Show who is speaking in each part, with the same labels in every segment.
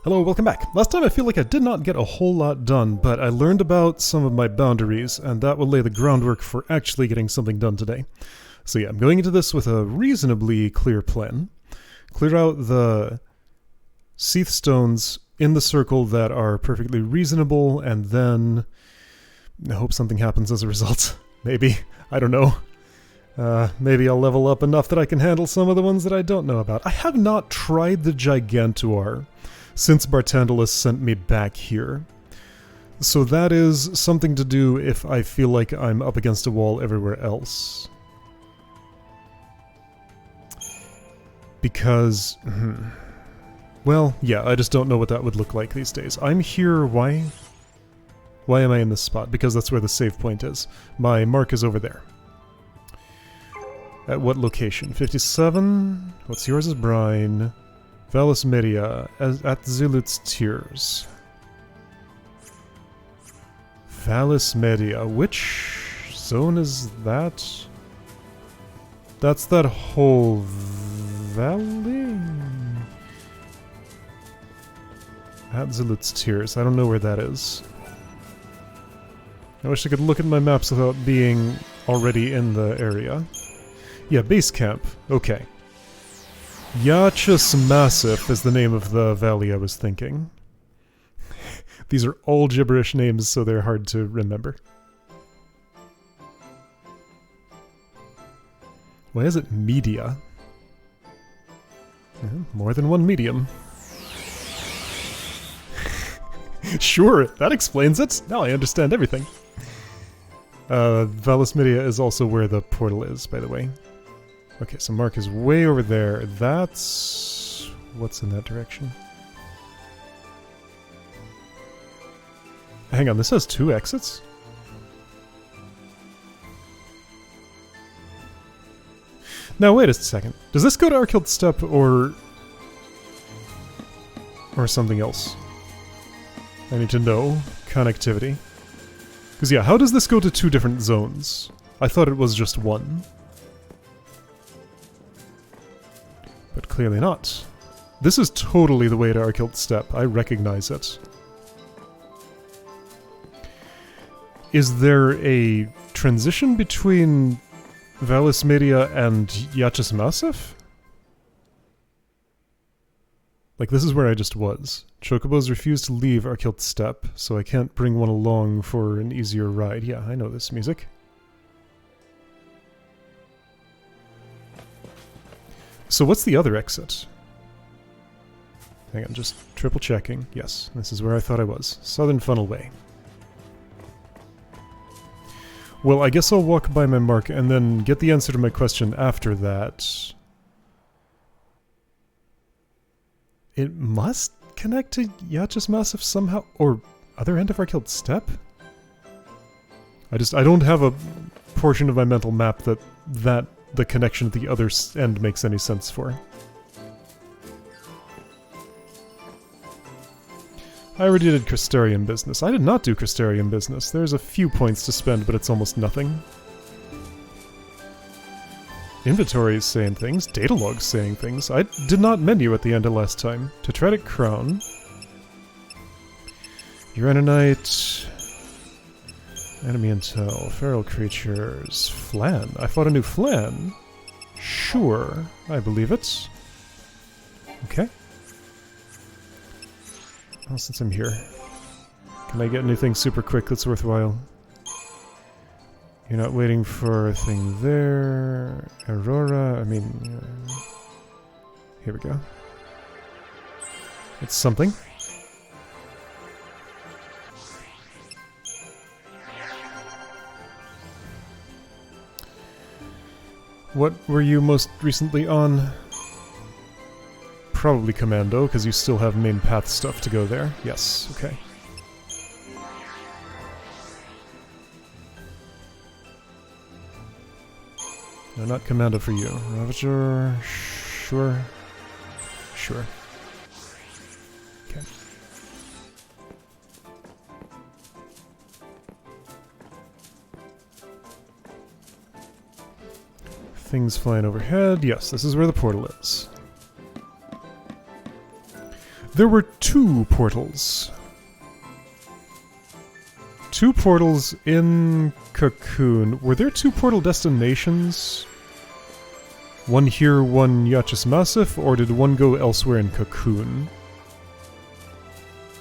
Speaker 1: Hello, welcome back. Last time I feel like I did not get a whole lot done, but I learned about some of my boundaries, and that will lay the groundwork for actually getting something done today. So yeah, I'm going into this with a reasonably clear plan. Clear out the Seath stones in the circle that are perfectly reasonable, and then I hope something happens as a result. Maybe. I don't know. Maybe I'll level up enough that I can handle some of the ones that I don't know about. I have not tried the Gigantuar since Bartandalus sent me back here. So that is something to do if I feel like I'm up against a wall everywhere else. Because, well, yeah, I just don't know what that would look like these days. I'm here, why? Why am I in this spot? Because that's where the save point is. My mark is over there. At what location? 57? What's yours is Brine. Valus Media, at Zilut's Tears. Valus Media, which zone is that? That's that whole valley? At Zilut's Tears, I don't know where that is. I wish I could look at my maps without being already in the area. Yeah, base camp, okay. Yachus Massif is the name of the valley I was thinking. These are all gibberish names, so they're hard to remember. Why is it media? More than one medium. Sure, that explains it. Now I understand everything. Valus Media is also where the portal is, by the way. Okay, so Mark is way over there. That's... what's in that direction? Hang on, this has 2 exits? Now, wait a second. Does this go to Arkhild Steppe or something else? I need to know. Connectivity. Because yeah, how does this go to 2 different zones? I thought it was just one. But clearly not. This is totally the way to Arkhild Steppe. I recognize it. Is there a transition between Valus Media and Yachus Massif? Like, this is where I just was. Chocobos refuse to leave Arkhild Steppe, so I can't bring one along for an easier ride. Yeah, I know this music. So what's the other exit? Hang on, just triple checking. Yes, this is where I thought I was. Southern Funnel Way. Well, I guess I'll walk by my mark and then get the answer to my question after that. It must connect to Yachus Massif somehow, or other end of Arkhild Steppe? I don't have a portion of my mental map that the connection at the other end makes any sense for. I already did Crystarium business. I did not do Crystarium business. There's a few points to spend, but it's almost nothing. Inventory is saying things. Data log's saying things. I did not menu at the end of last time. Tetratic Crown. Uranite. Enemy intel. Feral creatures. Flan. I fought a new Flan. Sure. I believe it. Okay. Well, since I'm here, can I get anything super quick that's worthwhile? You're not waiting for a thing there. Aurora, I mean... here we go. It's something. What were you most recently on? Probably Commando, because you still have main path stuff to go there. Yes, okay. No, not Commando for you. Ravager, sure. Sure. Okay. Things flying overhead. Yes, this is where the portal is. There were 2 portals. 2 portals in Cocoon. Were there 2 portal destinations? One here, one Yachts Massif, or did one go elsewhere in Cocoon?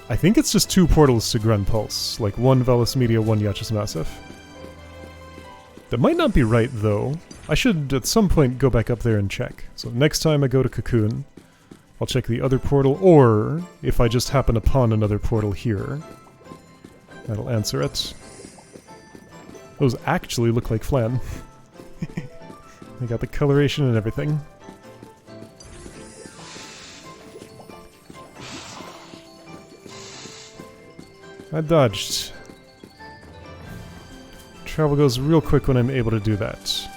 Speaker 1: I think it's just 2 portals to Grand Pulse, like one Valus Media, one Yachts Massif. That might not be right, though. I should, at some point, go back up there and check. So next time I go to Cocoon, I'll check the other portal, or if I just happen upon another portal here, that'll answer it. Those actually look like flan. They got the coloration and everything. I dodged. Travel goes real quick when I'm able to do that.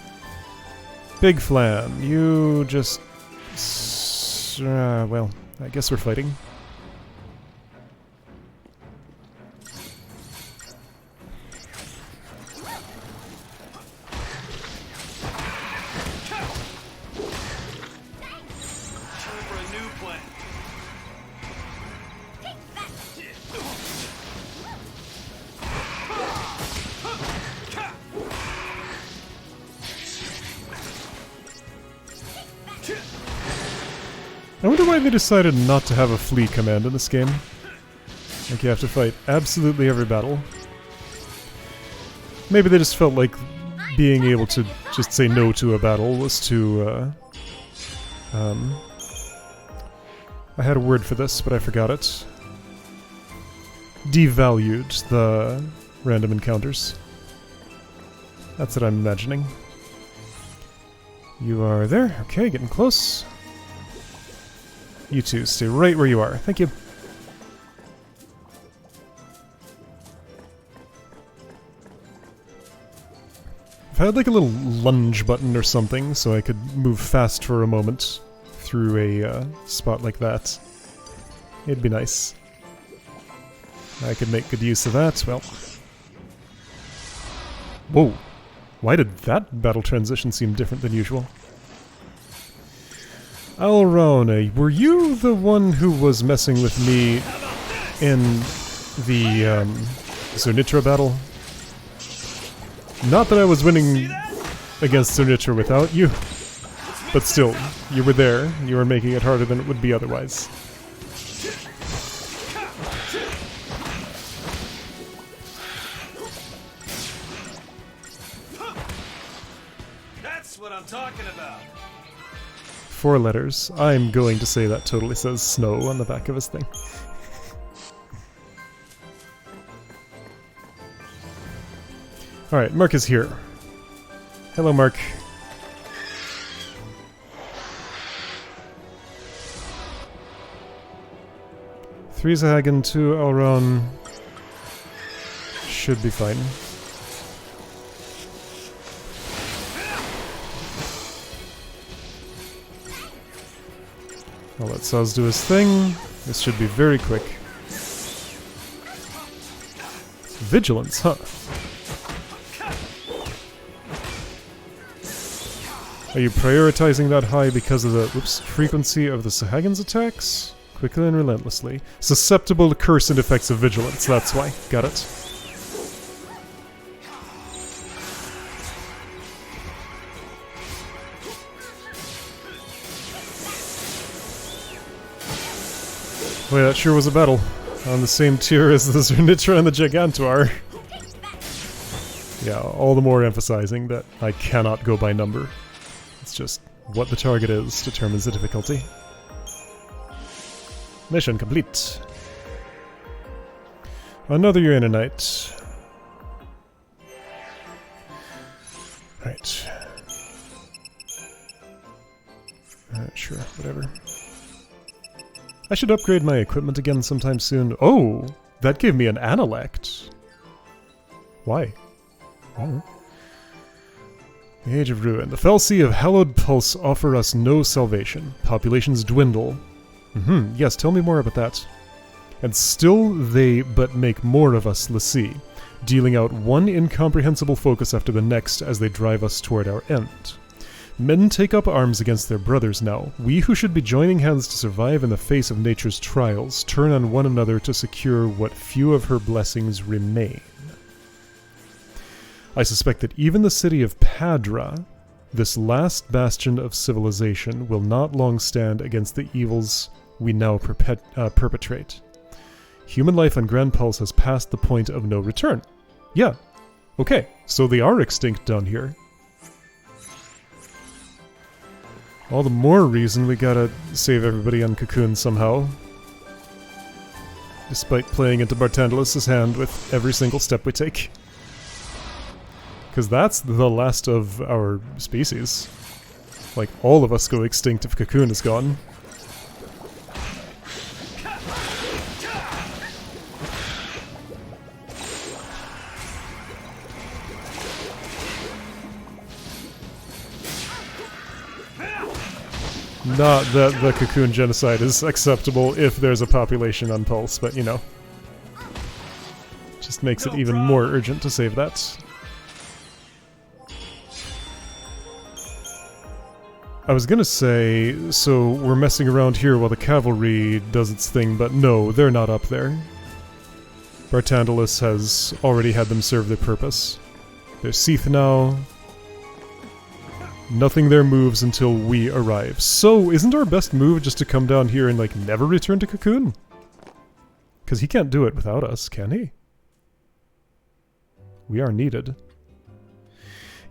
Speaker 1: Big Flam, you just... well, I guess we're fighting. I wonder why they decided not to have a flee command in this game. Like you have to fight absolutely every battle. Maybe they just felt like being able to just say no to a battle was too, I had a word for this, but I forgot it. Devalued the random encounters. That's what I'm imagining. You are there. Okay, getting close. You two, stay right where you are. Thank you. If I had like a little lunge button or something so I could move fast for a moment through a spot like that, it'd be nice. I could make good use of that. Well. Whoa. Why did that battle transition seem different than usual? Alrona, were you the one who was messing with me in the Zernitra battle? Not that I was winning against Zernitra without you, but still, you were there. You were making it harder than it would be otherwise.
Speaker 2: That's what I'm talking about.
Speaker 1: 4 letters. I'm going to say that totally says snow on the back of his thing. Alright, Mark is here. Hello, Mark. Three Zahagan, 2 Elron. Should be fine. I'll let Saz do his thing. This should be very quick. Vigilance, huh? Are you prioritizing that high because of the frequency of the Sahagan's attacks? Quickly and relentlessly. Susceptible to curse and effects of vigilance, that's why. Got it. Boy, that sure was a battle. On the same tier as the Zernitra and the Gigantuar. Yeah, all the more emphasizing that I cannot go by number. It's just what the target is determines the difficulty. Mission complete. Another Uranite. Right. Sure, whatever. I should upgrade my equipment again sometime soon. Oh! That gave me an Analect. Why? Oh. The Age of Ruin. The fell sea of hallowed pulse offer us no salvation. Populations dwindle. Yes, tell me more about that. And still they but make more of us l'Cie, dealing out one incomprehensible focus after the next as they drive us toward our end. Men take up arms against their brothers now. We who should be joining hands to survive in the face of nature's trials turn on one another to secure what few of her blessings remain. I suspect that even the city of Padra, this last bastion of civilization, will not long stand against the evils we now perpetrate. Human life on Grand Pulse has passed the point of no return. Yeah. Okay, so they are extinct down here. All the more reason we gotta save everybody on Cocoon somehow. Despite playing into Bartandalos' hand with every single step we take. Because that's the last of our species. Like, all of us go extinct if Cocoon is gone. Not that the Cocoon genocide is acceptable if there's a population on Pulse, but you know. Just makes it even more urgent to save that. I was gonna say, so we're messing around here while the cavalry does its thing, but no, they're not up there. Bartandalos has already had them serve their purpose. They're XIII now. Nothing there moves until we arrive. So, isn't our best move just to come down here and, like, never return to Cocoon? Because he can't do it without us, can he? We are needed.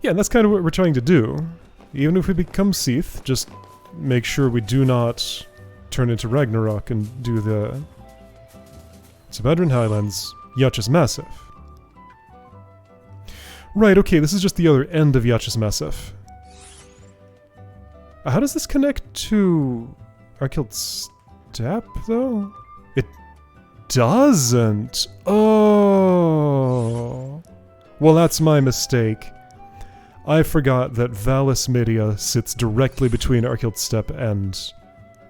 Speaker 1: Yeah, and that's kind of what we're trying to do. Even if we become XIII, just make sure we do not turn into Ragnarok and do the Subadran Highlands Yachus Massif. Right, okay, this is just the other end of Yachus Massif. How does this connect to Arkhild Steppe, though? It doesn't! Oh! Well, that's my mistake. I forgot that Vallis Media sits directly between Arkhild Steppe and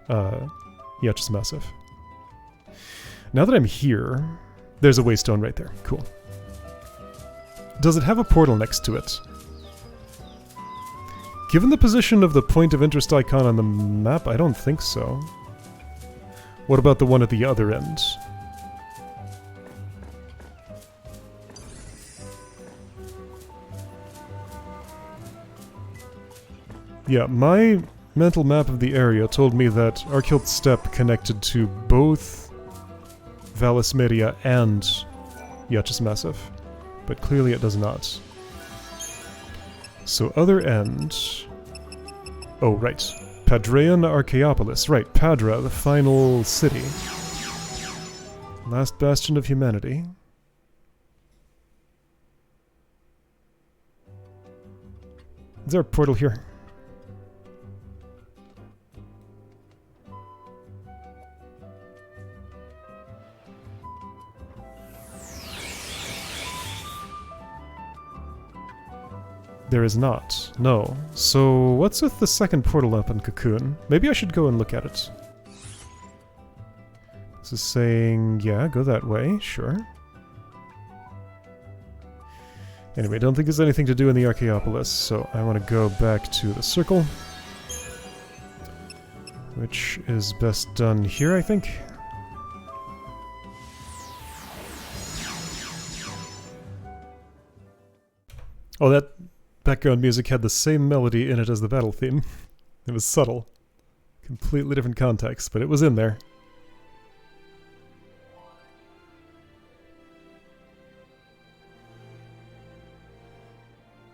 Speaker 1: Yachus Massif. Now that I'm here, there's a waystone right there. Cool. Does it have a portal next to it? Given the position of the point of interest icon on the map, I don't think so. What about the one at the other end? Yeah, my mental map of the area told me that Arkhild Steppe connected to both Vallis Media and Yachus Massif, but clearly it does not. So other end... Oh, right. Padrean Archaeopolis. Right, Padra, the final city. Last bastion of humanity. Is there a portal here? There is not. No. So, what's with the second portal up in Cocoon? Maybe I should go and look at it. This is saying, yeah, go that way, sure. Anyway, don't think there's anything to do in the Archaeopolis, so I want to go back to the circle. Which is best done here, I think. Oh, that background music had the same melody in it as the battle theme. It was subtle. Completely different context, but it was in there.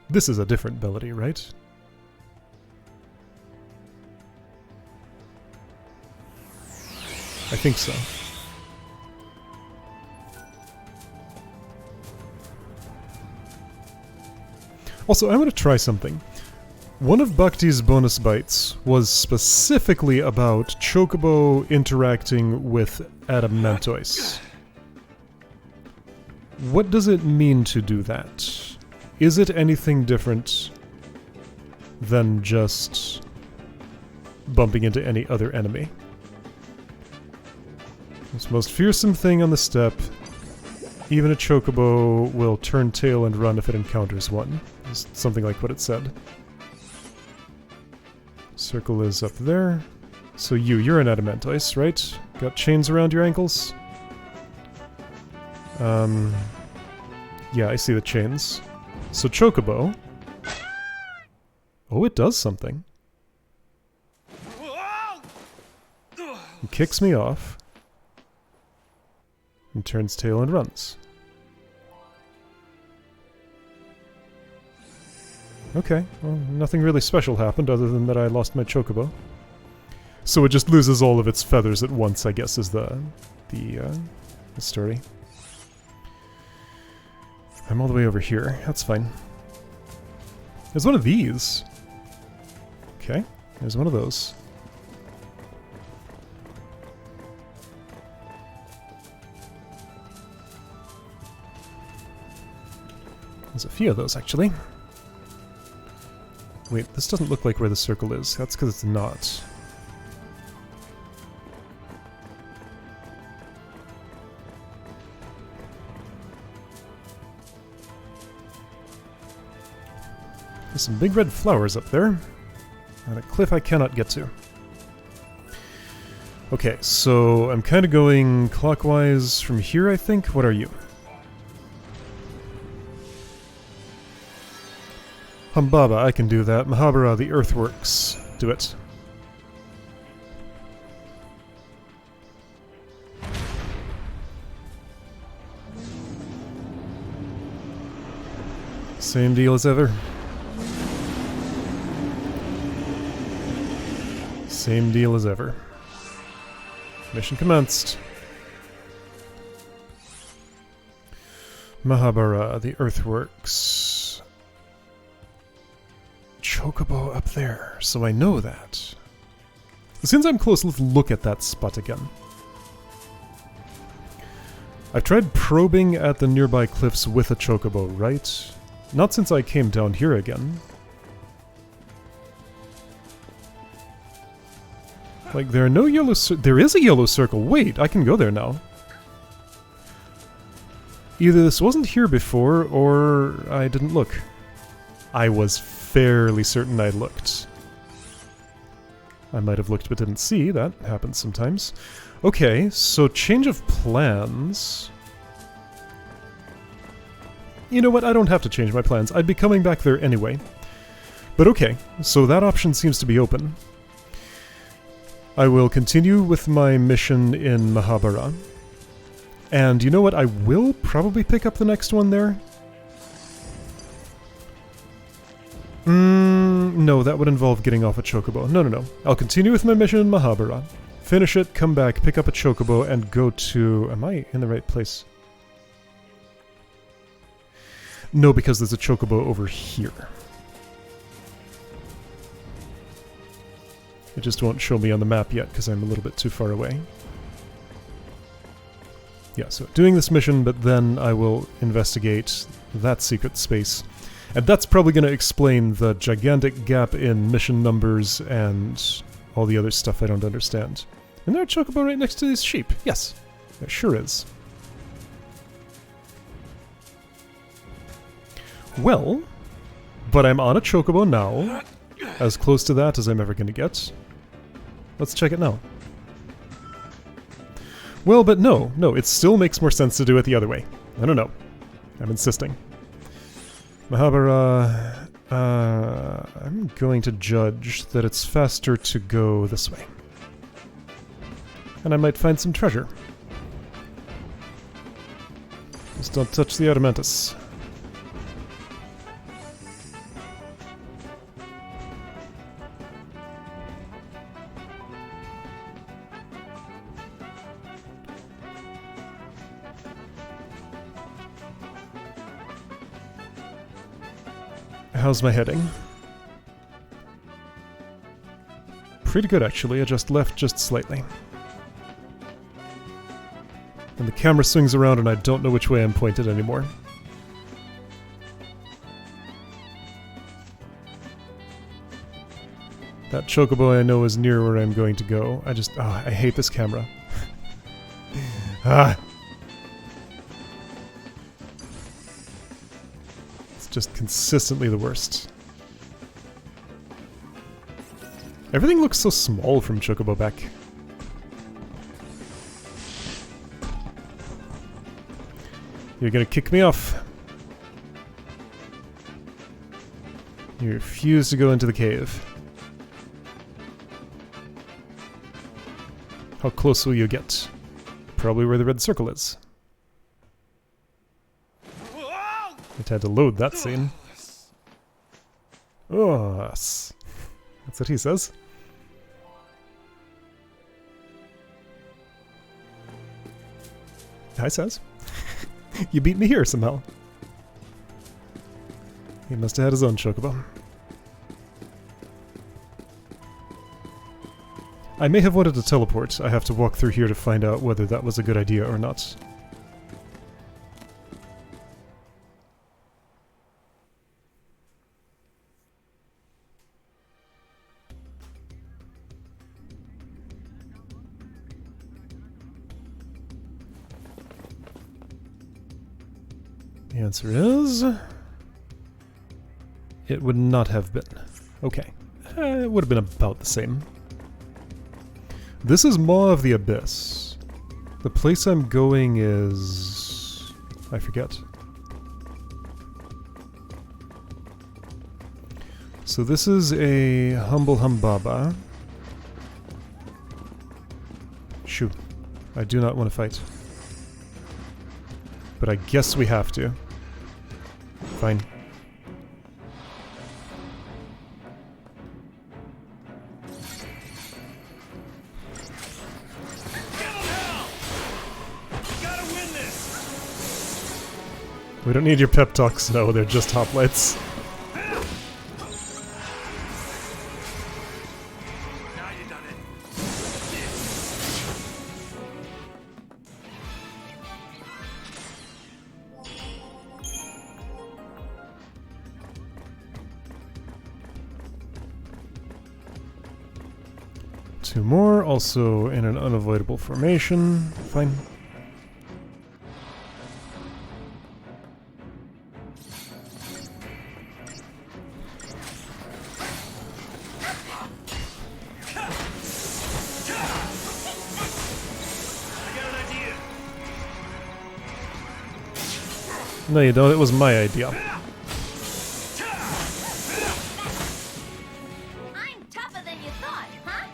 Speaker 1: This is a different melody, right? I think so. Also, I want to try something. One of Bhakti's bonus bites was specifically about Chocobo interacting with Adamantoise. What does it mean to do that? Is it anything different than just bumping into any other enemy? This most fearsome thing on the steppe. Even a Chocobo will turn tail and run if it encounters one. Just something like what it said. Circle is up there. So you're an Adamantice, right? Got chains around your ankles? Yeah, I see the chains. So Chocobo. Oh, it does something. He kicks me off. And turns tail and runs. Okay, well, nothing really special happened other than that I lost my Chocobo. So it just loses all of its feathers at once, I guess, is the story. I'm all the way over here. That's fine. There's one of these. Okay, there's one of those. There's a few of those, actually. Wait, this doesn't look like where the circle is. That's because it's not. There's some big red flowers up there. And a cliff I cannot get to. Okay, so I'm kind of going clockwise from here, I think. What are you? Humbaba, I can do that. Mahabara, the earthworks. Do it. Same deal as ever. Same deal as ever. Mission commenced. Mahabara, the earthworks. Chocobo up there, so I know that. Since I'm close, let's look at that spot again. I've tried probing at the nearby cliffs with a Chocobo, right? Not since I came down here again. Like, there are no yellow there is a yellow circle! Wait, I can go there now. Either this wasn't here before, or I didn't look. I was fairly certain I looked. I might have looked but didn't see. That happens sometimes. Okay, so change of plans. You know what? I don't have to change my plans. I'd be coming back there anyway. But okay, so that option seems to be open. I will continue with my mission in Mahabara. And you know what? I will probably pick up the next one there. No, that would involve getting off a Chocobo. No. I'll continue with my mission in Mahabara. Finish it, come back, pick up a Chocobo, and go to... Am I in the right place? No, because there's a Chocobo over here. It just won't show me on the map yet, because I'm a little bit too far away. Yeah, so doing this mission, but then I will investigate that secret space. And that's probably going to explain the gigantic gap in mission numbers and all the other stuff I don't understand. Isn't there a Chocobo right next to these sheep? Yes, there sure is. Well, but I'm on a Chocobo now, as close to that as I'm ever going to get. Let's check it now. Well, but no, it still makes more sense to do it the other way. I don't know. I'm insisting. Mahabara, I'm going to judge that it's faster to go this way. And I might find some treasure. Just don't touch the Adamantice. How's my heading? Pretty good, actually. I just left just slightly. And the camera swings around and I don't know which way I'm pointed anymore. That Chocobo I know is near where I'm going to go. I hate this camera. It's just consistently the worst. Everything looks so small from Chocobo back. You're gonna kick me off. You refuse to go into the cave. How close will you get? Probably where the red circle is. It had to load that scene. Oh, that's what he says. Hi, says. You beat me here somehow. He must have had his own chocobo. I may have wanted to teleport. I have to walk through here to find out whether that was a good idea or not. The answer is... it would not have been. Okay. It would have been about the same. This is Maw of the Abyss. The place I'm going is... I forget. So this is a Humble Humbaba. Shoo. I do not want to fight. But I guess we have to. Fine. We don't need your pep talks, no, they're just hoplites.
Speaker 2: Now you done it.
Speaker 1: Two more, also in an unavoidable formation. Fine. No, you don't. It was my idea.
Speaker 3: I'm tougher than you thought, huh?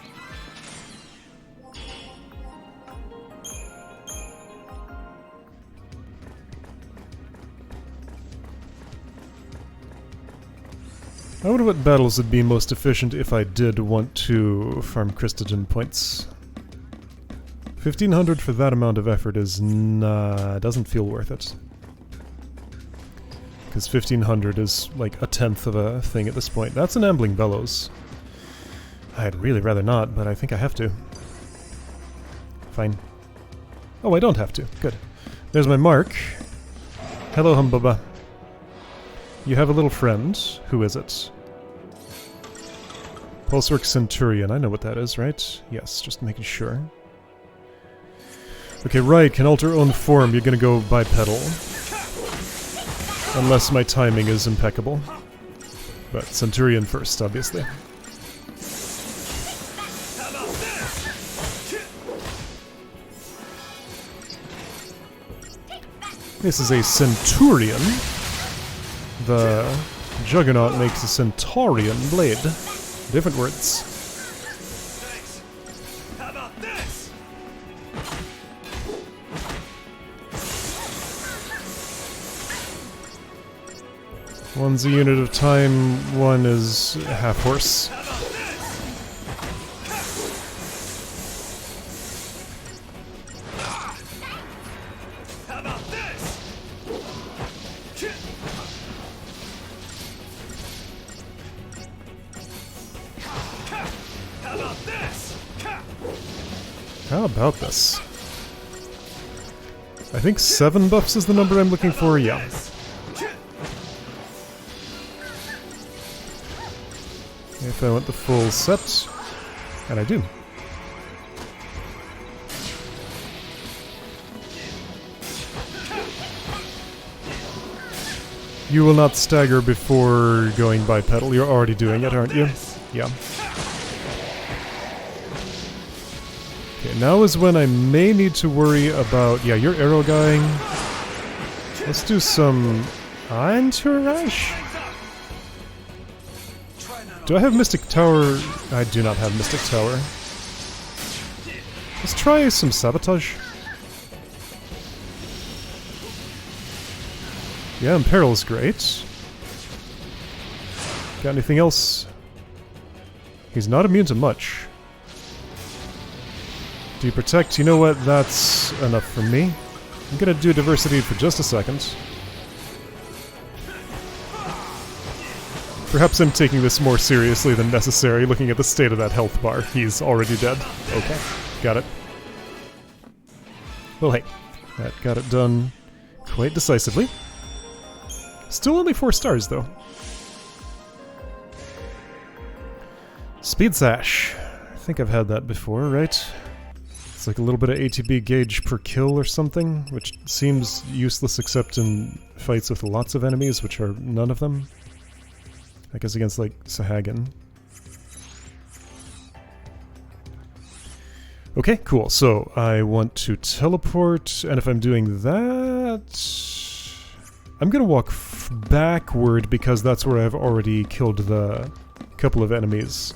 Speaker 1: I wonder what battles would be most efficient if I did want to farm Christogen points. 1500 for that amount of effort is doesn't feel worth it. Because 1500 is like a tenth of a thing at this point. That's an Ambling Bellows. I'd really rather not, but I think I have to. Fine. Oh, I don't have to. Good. There's my mark. Hello, Humbaba. You have a little friend. Who is it? Pulsework Centurion. I know what that is, right? Yes, just making sure. Okay, right. Can alter own form. You're gonna go bipedal. Unless my timing is impeccable. But Centurion first, obviously. This is a Centurion. The Juggernaut makes a Centaurian blade. Different words.
Speaker 2: Thanks. How about this?
Speaker 1: One's a unit of time, one is a half horse.
Speaker 2: How about this? How about this? How about this?
Speaker 1: How about this? I think 7 buffs is the number I'm looking for, yeah. If I want the full set, and I do. You will not stagger before going bipedal. You're already doing it, aren't you? Yeah. Now is when I may need to worry about... Yeah, your arrow guy. Let's do some... entourage? Do I have Mystic Tower? I do not have Mystic Tower. Let's try some sabotage. Yeah, Imperil is great. Got anything else? He's not immune to much. Do you protect? You know what? That's enough for me. I'm gonna do diversity for just a second. Perhaps I'm taking this more seriously than necessary, looking at the state of that health bar. He's already dead. Okay, got it. Well, hey, that got it done quite decisively. Still only 4 stars, though. Speed Sash. I think I've had that before, right? It's like a little bit of ATB gauge per kill or something, which seems useless except in fights with lots of enemies, which are none of them. I guess against, like, Sahagin. Okay, cool. So, I want to teleport, and if I'm doing that... I'm gonna walk backward because that's where I've already killed the couple of enemies.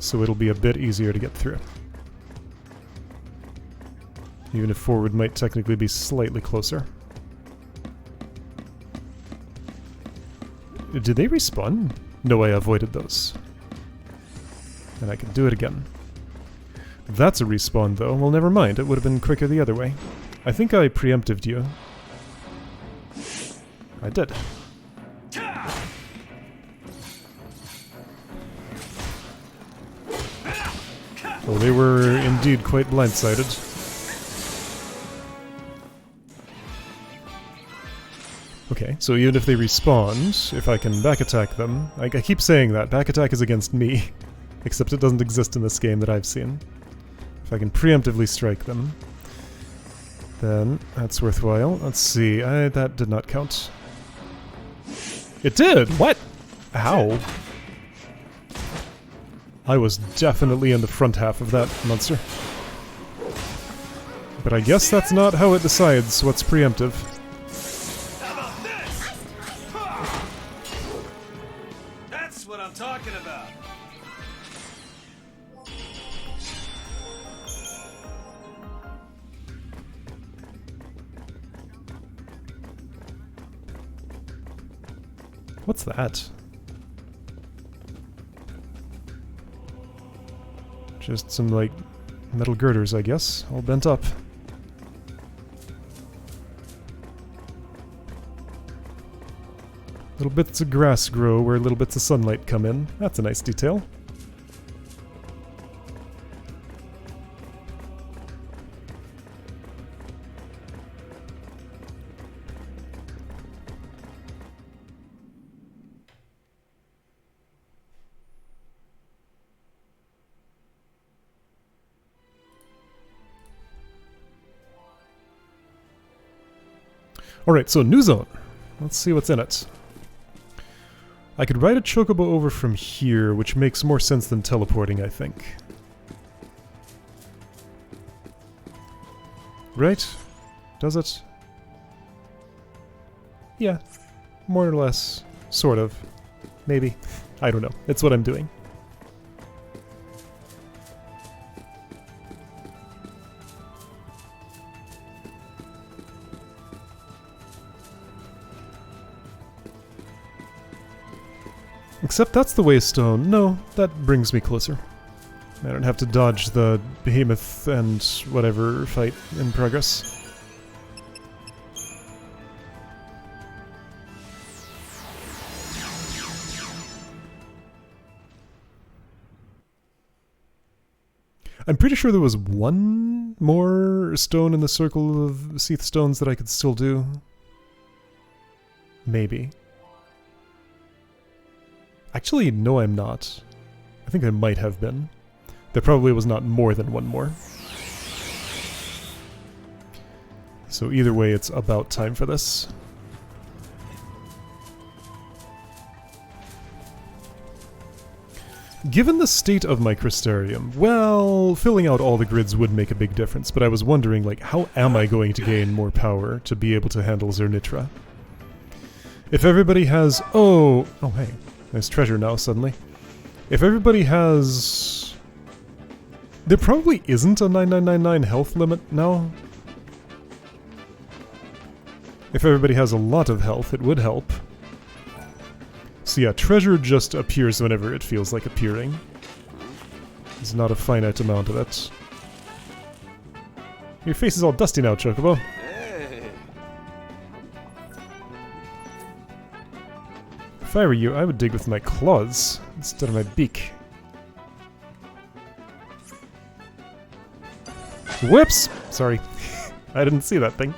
Speaker 1: So it'll be a bit easier to get through. Even if forward might technically be slightly closer. Did they respawn? No, I avoided those. And I can do it again. That's a respawn though. Well, never mind. It would have been quicker the other way. I think I preempted you. I did. Well, they were indeed quite blindsided. Okay, so even if they respawn, if I can back attack them... I keep saying that, back attack is against me. Except it doesn't exist in this game that I've seen. If I can preemptively strike them, then that's worthwhile. Let's see, that did not count. It did! What? How? I was definitely in the front half of that monster. But I guess that's not how it decides what's preemptive.
Speaker 2: How about this? That's what I'm talking about.
Speaker 1: What's that? Just some, like, metal girders, I guess, all bent up. Little bits of grass grow where little bits of sunlight come in. That's a nice detail. Alright, so new zone. Let's see what's in it. I could ride a chocobo over from here, which makes more sense than teleporting, I think. Right? Does it? Yeah. More or less. Sort of. Maybe. I don't know. It's what I'm doing. Except that's the waystone. No, that brings me closer. I don't have to dodge the behemoth and whatever fight in progress. I'm pretty sure there was one more stone in the circle of Seath stones that I could still do. Maybe. Actually, no, I'm not. I think there might have been. There probably was not more than one more. So either way, it's about time for this. Given the state of my crystarium, well, filling out all the grids would make a big difference, but I was wondering, like, how am I going to gain more power to be able to handle Zernitra? If everybody has... Oh, hey. There's treasure now, suddenly. If everybody has... There probably isn't a 9999 health limit now. If everybody has a lot of health, it would help. So yeah, treasure just appears whenever it feels like appearing. There's not a finite amount of it. Your face is all dusty now, Chocobo.
Speaker 2: Hey.
Speaker 1: If I were you, I would dig with my claws instead of my beak. Whoops! Sorry. I didn't see that thing.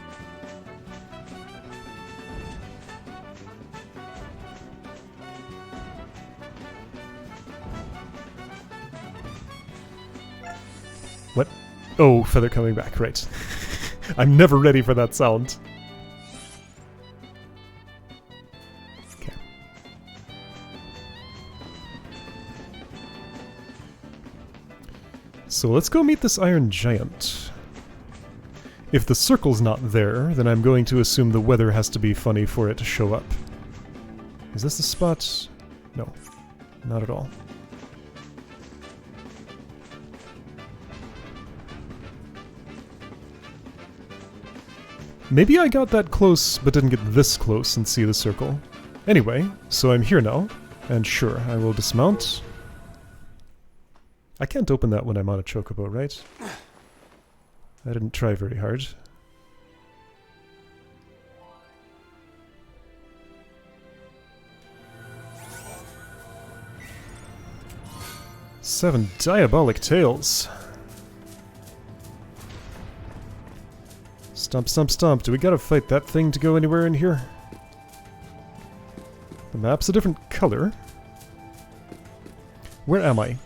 Speaker 1: What? Oh, feather coming back, right. I'm never ready for that sound. Okay. So let's go meet this Iron Giant. If the circle's not there, then I'm going to assume the weather has to be funny for it to show up. Is this the spot? No, not at all. Maybe I got that close, but didn't get this close and see the circle. Anyway, so I'm here now, and sure, I will dismount. I can't open that when I'm on a chocobo, right? I didn't try very hard. Seven diabolic tails. Stomp, stomp, stomp. Do we gotta fight that thing to go anywhere in here? The map's a different color. Where am I?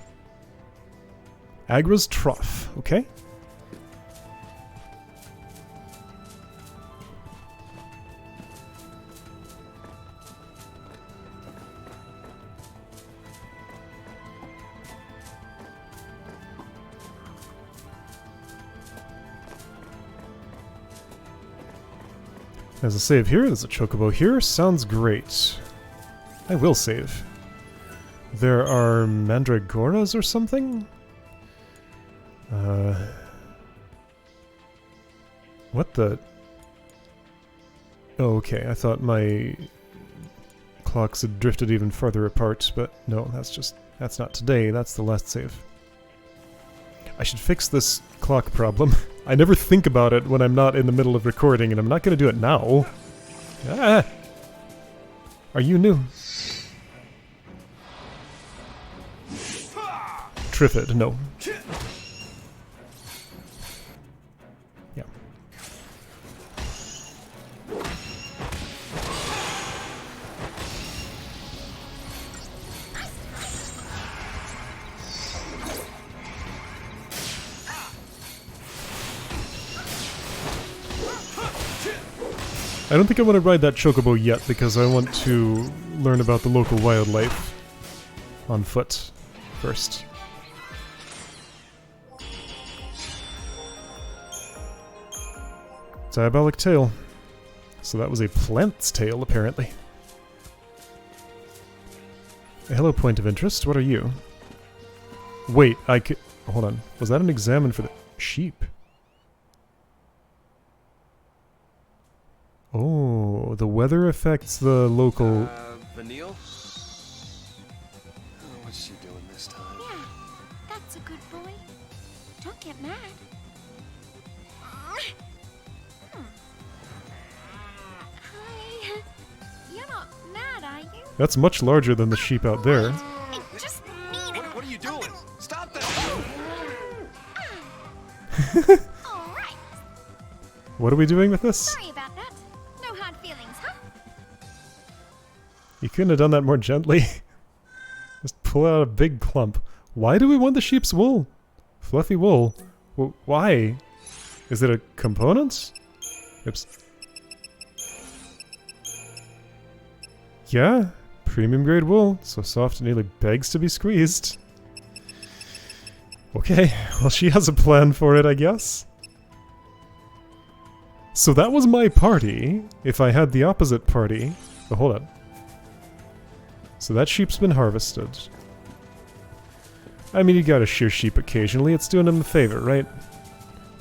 Speaker 1: Agra's Trough. Okay. There's a save here, there's a chocobo here. Sounds great. I will save. There are mandragoras or something? What the... Oh, okay, I thought my clocks had drifted even farther apart, but no, that's not today, that's the last save. I should fix this clock problem. I never think about it when I'm not in the middle of recording, and I'm not going to do it now. Ah! Are you new? Triffid, no. Yeah. I don't think I want to ride that chocobo yet because I want to learn about the local wildlife on foot first. Diabolic tail. So that was a plant's tail, apparently. Hello, point of interest. What are you? Wait, I could... Hold on. Was that an examine for the sheep? Oh, the weather affects the local...
Speaker 2: Vanille? Oh, what's she doing this time?
Speaker 3: Yeah, that's a good boy. Don't get mad. Hi. You're not mad, are you?
Speaker 1: That's much larger than the sheep out there.
Speaker 3: I just mean it.
Speaker 2: What are you doing? Stop that!
Speaker 3: All right.
Speaker 1: What are we doing with this?
Speaker 3: Sorry about that. No hard feelings, huh?
Speaker 1: You couldn't have done that more gently. Just pull out a big clump. Why do we want the sheep's wool? Fluffy wool? Why? Is it a component? Oops. Yeah, premium grade wool. So soft it nearly begs to be squeezed. Okay, well she has a plan for it, I guess. So that was my party. If I had the opposite party... Oh, hold on. So that sheep's been harvested. I mean, you gotta shear sheep occasionally. It's doing them a favor, right?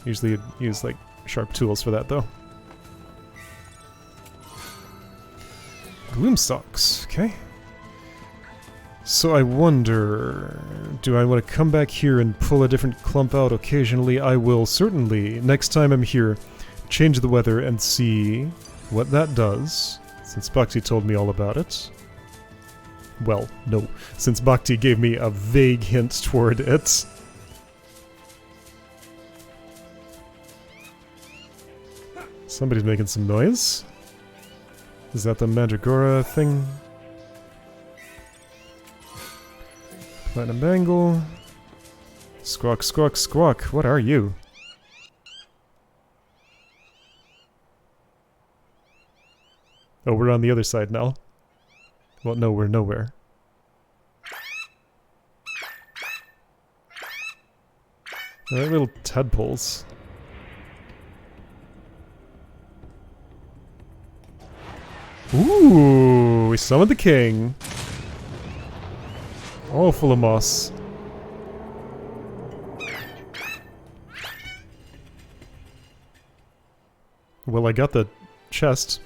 Speaker 1: Usually you'd use, like, sharp tools for that, though. Gloom stalks, okay. So I wonder... Do I want to come back here and pull a different clump out occasionally? I will certainly, next time I'm here, change the weather and see what that does, since Bhakti told me all about it. Well, no, since Bhakti gave me a vague hint toward it. Somebody's making some noise. Is that the Mandragora thing? Platinum bangle. Squawk, squawk, squawk. What are you? Oh, we're on the other side now. Well, no, we're nowhere. They're little tadpoles. Ooh, we summoned the king. All full of moss. Well, I got the chest.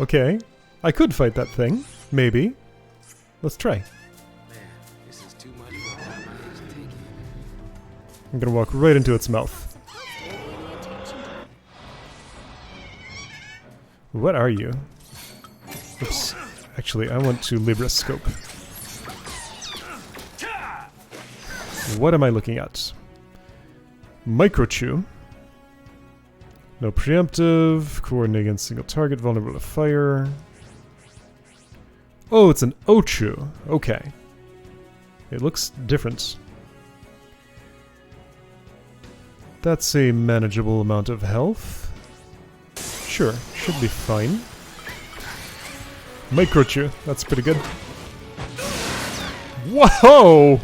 Speaker 1: Okay. I could fight that thing. Maybe. Let's try.
Speaker 2: Man, this is too much for my mind to take.
Speaker 1: I'm gonna walk right into its mouth. What are you? Oops. Actually, I want to Librascope. What am I looking at? Microchew. No preemptive. Coordinate against single target. Vulnerable to fire. Oh, it's an Ochu. Okay. It looks different. That's a manageable amount of health. Sure, should be fine. Microchew, that's pretty good. Whoa!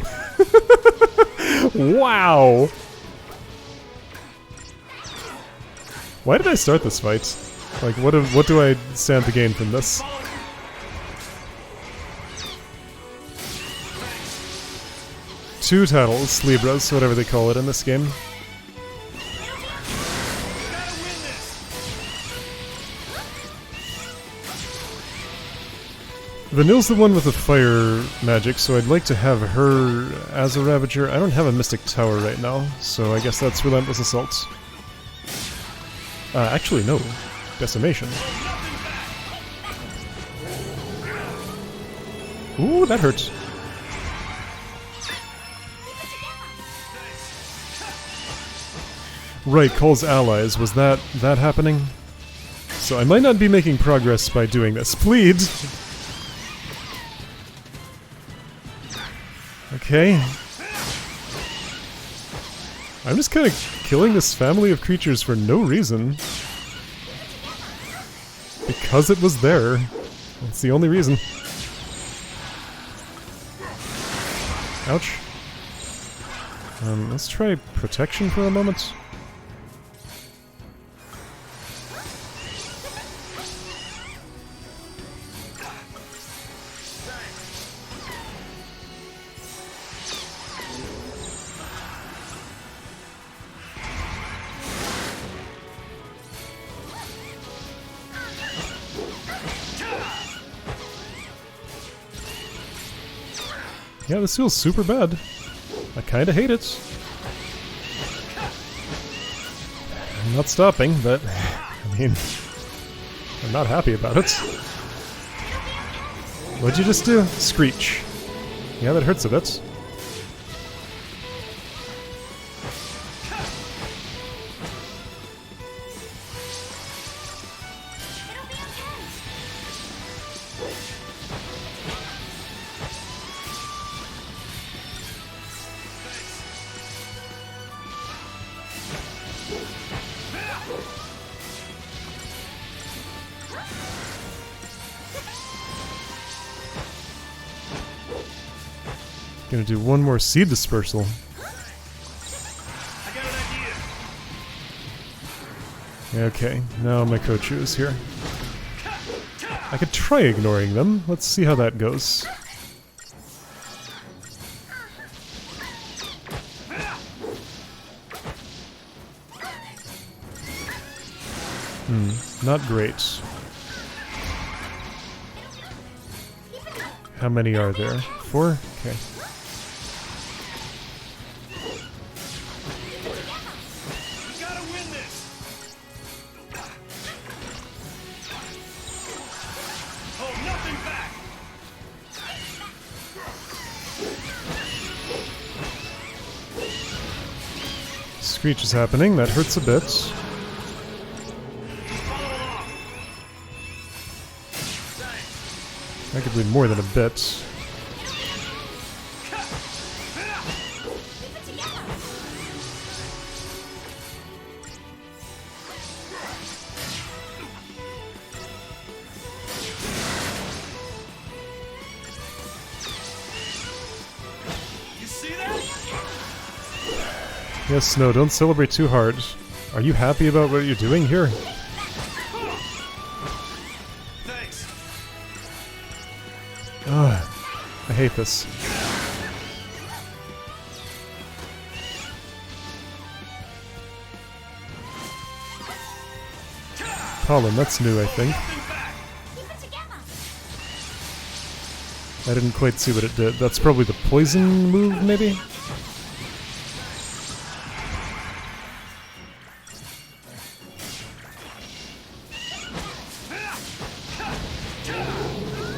Speaker 1: Wow! Why did I start this fight? Like, what do I stand to gain from this? Two titles, Libras, whatever they call it in this game. Vanille's the one with the fire magic, so I'd like to have her as a Ravager. I don't have a Mystic Tower right now, so I guess that's Relentless Assault. Actually, no. Decimation. Ooh, that hurt. Right, calls allies. Was that happening? So I might not be making progress by doing this. Plead! Okay. I'm just kind of killing this family of creatures for no reason. Because it was there. That's the only reason. Ouch. Let's try protection for a moment. Yeah, this feels super bad. I kinda hate it. I'm not stopping, but I mean, I'm not happy about it. What'd you just do? Screech. Yeah, that hurts a bit. Gonna do one more seed dispersal.
Speaker 4: I got an idea.
Speaker 1: Okay, now my Kochu is here. I could try ignoring them. Let's see how that goes. Not great. How many are there? 4? Okay.
Speaker 4: We gotta win this. Hold nothing back.
Speaker 1: Screech is happening. That hurts a bit. Arguably more than a bit.
Speaker 4: You see that?
Speaker 1: Yes, no, don't celebrate too hard. Are you happy about what you're doing here?
Speaker 4: Thanks.
Speaker 1: Ugh, I hate this. Pollen, that's new, I think.
Speaker 3: Keep it together.
Speaker 1: I didn't quite see what it did. That's probably the poison move, maybe?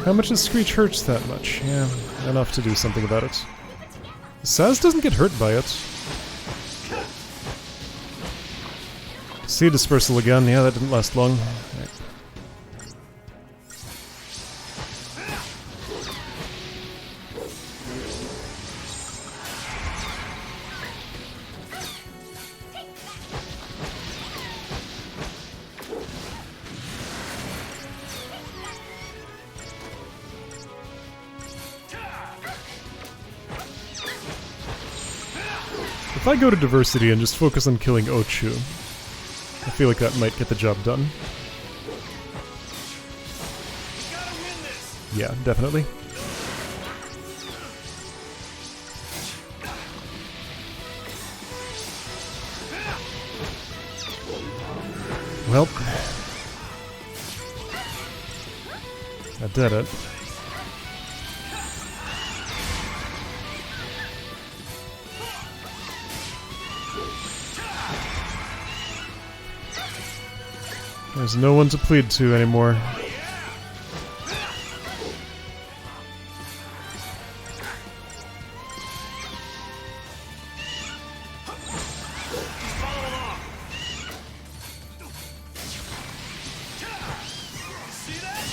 Speaker 1: How much does Screech hurts that much? Yeah, enough to do something about it. Saz doesn't get hurt by it. Seed dispersal again. Yeah, that didn't last long. Right. If I go to diversity and just focus on killing Ochu, I feel like that might get the job done.
Speaker 4: We gotta win this.
Speaker 1: Yeah, definitely. Well, I did it. There's no one to plead to anymore.
Speaker 4: Follow along. See that?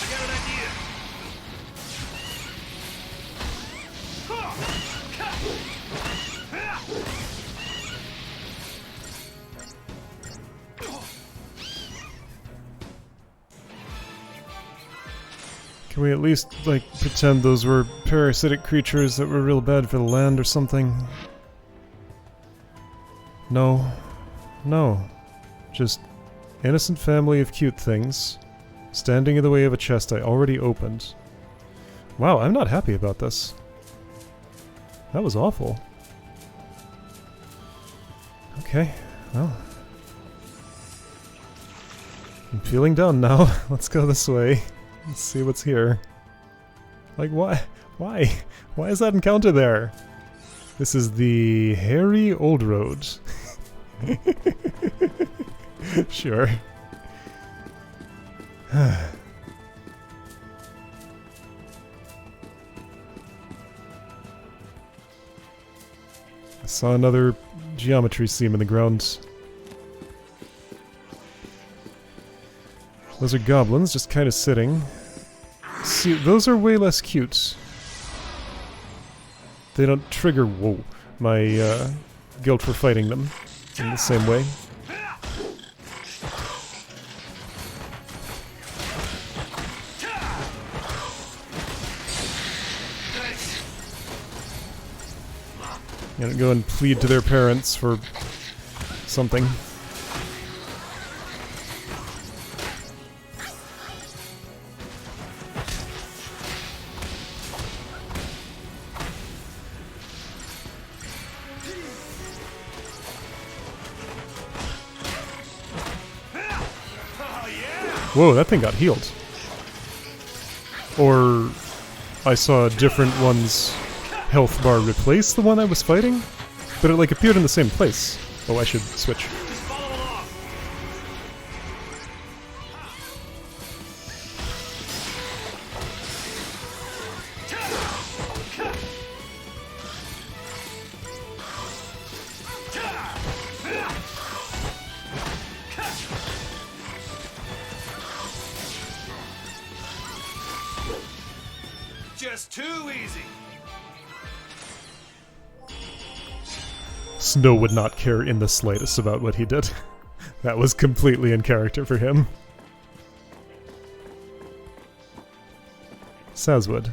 Speaker 4: I got an idea.
Speaker 1: Can we at least, like, pretend those were parasitic creatures that were real bad for the land or something? No. No. Just innocent family of cute things standing in the way of a chest I already opened. Wow, I'm not happy about this. That was awful. Okay, well. I'm feeling down now. Let's go this way. Let's see what's here. Like, why? Why? Why is that encounter there? This is the Hairy Old Road. Sure. I saw another geometry seam in the ground. Those are goblins, just kind of sitting. See, those are way less cute. They don't trigger... Whoa. my guilt for fighting them in the same way. And go and plead to their parents for something. Whoa, that thing got healed. Or I saw a different one's health bar replace the one I was fighting, but it like appeared in the same place. Oh, I should switch.
Speaker 4: Follow along. Just too easy.
Speaker 1: Snow would not care in the slightest about what he did. That was completely in character for him. Sazwood.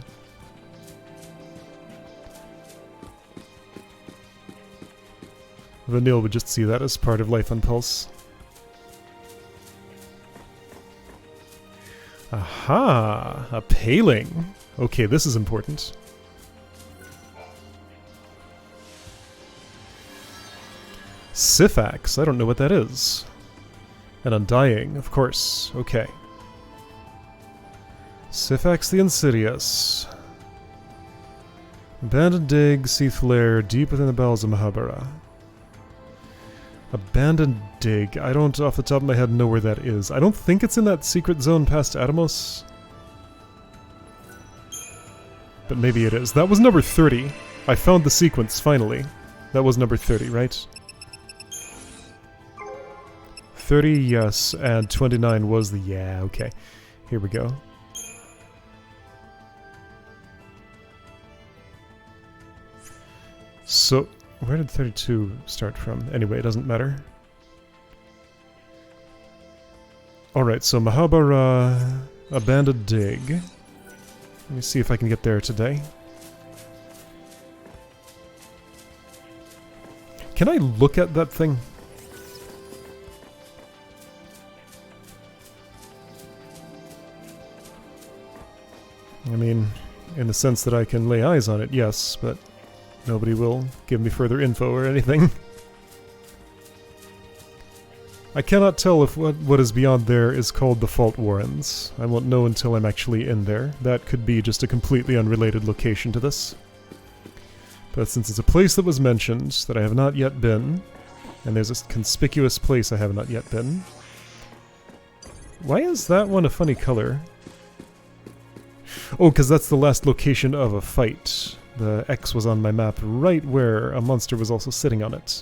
Speaker 1: Vanille would just see that as part of life on Pulse. Aha! A paling! Okay, this is important. Syphax, I don't know what that is. And Undying, of course. Okay. Syphax the Insidious. Abandoned dig, Seath Lair, deep within the bowels of Mahabara. Abandoned dig. I don't, off the top of my head, know where that is. I don't think it's in that secret zone past Atomos. But maybe it is. That was number 30. I found the sequence, finally. That was number 30, right? 30, yes, and 29 was the... yeah, okay. Here we go. So, where did 32 start from? Anyway, it doesn't matter. Alright, so Mahabara... Abandoned Dig. Let me see if I can get there today. Can I look at that thing? I mean, in the sense that I can lay eyes on it, yes, but nobody will give me further info or anything. I cannot tell if what is beyond there is called the Fault Warrens. I won't know until I'm actually in there. That could be just a completely unrelated location to this. But since it's a place that was mentioned that I have not yet been, and there's a conspicuous place I have not yet been... Why is that one a funny color? Oh, because that's the last location of a fight. The X was on my map right where a monster was also sitting on it.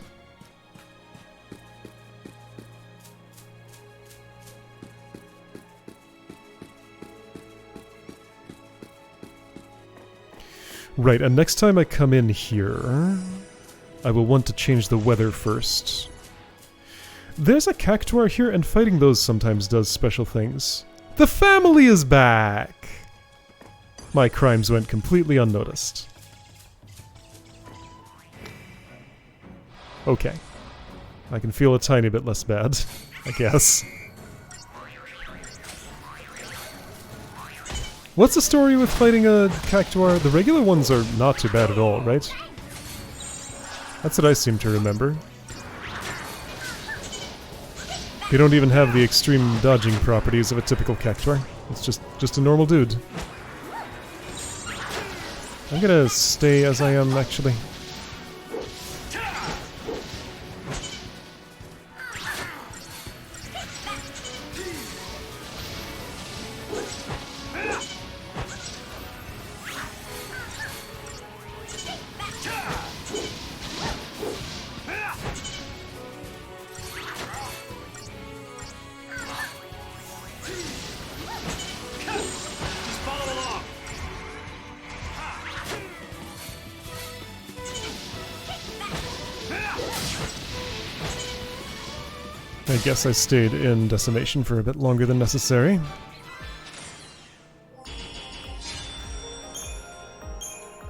Speaker 1: Right, and next time I come in here, I will want to change the weather first. There's a cactuar here, and fighting those sometimes does special things. The family is back! My crimes went completely unnoticed. Okay. I can feel a tiny bit less bad, I guess. What's the story with fighting a cactuar? The regular ones are not too bad at all, right? That's what I seem to remember. They don't even have the extreme dodging properties of a typical cactuar. It's just a normal dude. I'm gonna stay as I am, actually. I guess I stayed in Decimation for a bit longer than necessary.